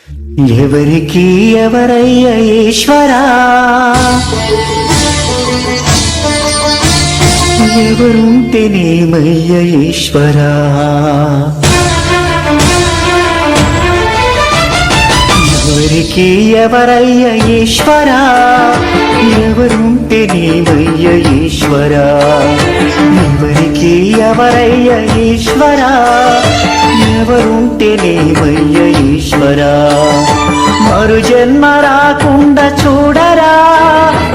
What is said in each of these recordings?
ఎవరికి ఎవరయ్య ఈశ్వరా, ఎవరుంటేనేమయ్య ఈశ్వరా, ఎవరికి ఎవరయ్య ఈశ్వరా, ఎవరుంటేనేమయ్య ఈశ్వరా, ఎవరికి ఎవరయ్య ఈశ్వరా, ఎవరుంటేనేమయ్య ఈశ్వరా. మరు జన్మ రాకుండా చూడరా,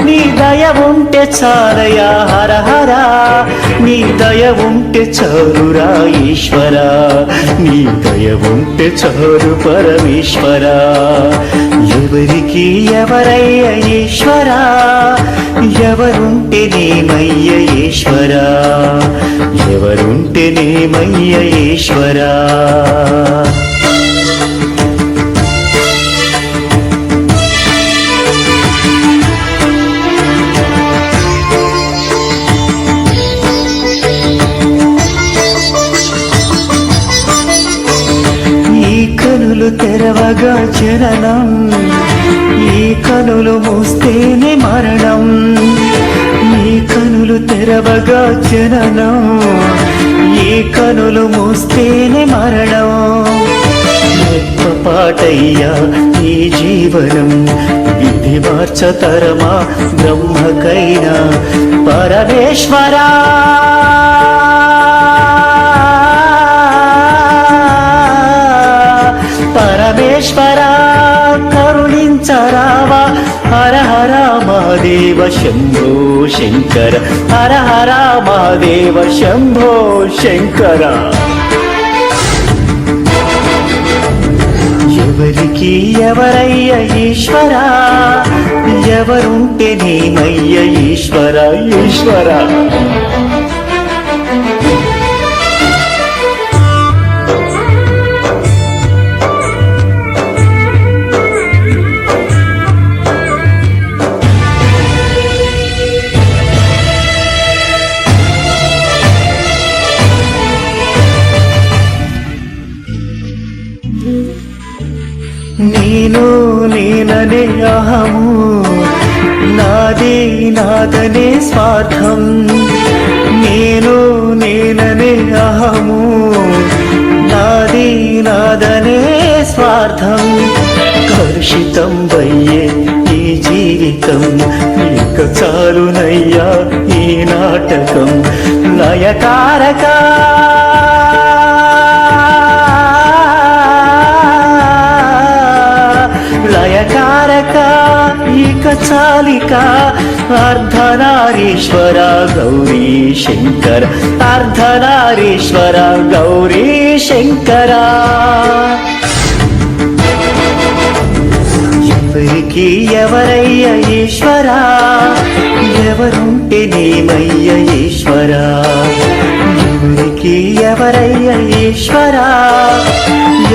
నీ దయ ఉంటే చాలయా హరహరా, నీ దయ ఉంటే చాలురా ఈశ్వరా, నీ దయ ఉంటే చాలు పరమేశ్వరా. ఎవరికి ఎవరయ్య ఈశ్వరా, ఎవరుంటేనేమయ్య ఈశ్వరా, ఎవరుంటేనేమయ్య ఈశ్వరా. కనులు తెరవగా జననం, ఈ కనులు మూస్తేనే మరణం, ఈ కనులు తెరవగా జననం, ఈ కనులు మూస్తేనే మరణం. పాటయ్యా ఈ జీవనం, విధి మార్చతరమా బ్రహ్మకైనా పరమేశ్వరా. పరమేశ్వరా కరుణించరావా, హర హర మహాదేవ శంభో శంకర, హర హర మహాదేవ శంభో శంకర. ఎవరికి ఎవరయ్య ఈశ్వరా, ఎవరుంటేనేమయ్య ఈశ్వరా, ఈశ్వరా. నేను నేననే అహము, నాదే నాదనే స్వార్థం, నేను నేననే అహము, నాదే నాదనే స్వార్థం. కలుషితం వయ్యే ఈ జీవితం, ఇక చాలునయ్యా ఈ నాటకం. లయకారక లయకారక ఇక చాలిక, అర్ధనారీశ్వర గౌరీ శంకర, అర్ధనారీశ్వర గౌరీ శంకర. ఎవరికి ఎవరయ్య ఈశ్వరా, ఎవరుంటేనేమయ్య ఈశ్వరా, ఎవరికి ఎవరయ్య ఈశ్వరా,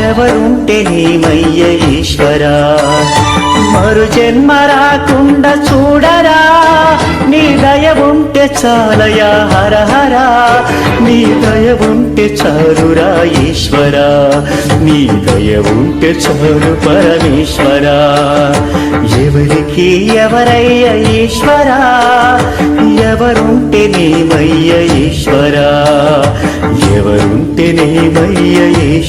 ఎవరుంటేనేమయ్య ఈశ్వరా. మరు జన్మ రాకుండా చూడరా, నీ దయ ఉంటే చాలయా హరహరా, నీ దయ ఉంటే చాలురా ఈశ్వరా, నీ దయ ఉంటే చాలు పరమేశ్వరా. ఎవరికి ఎవరయ్య ఈశ్వరా, ఎవరుంటేనేమయ్య ఈశ్వరా, ఎవరుంటేనేమయ్య ఈశ్వరా.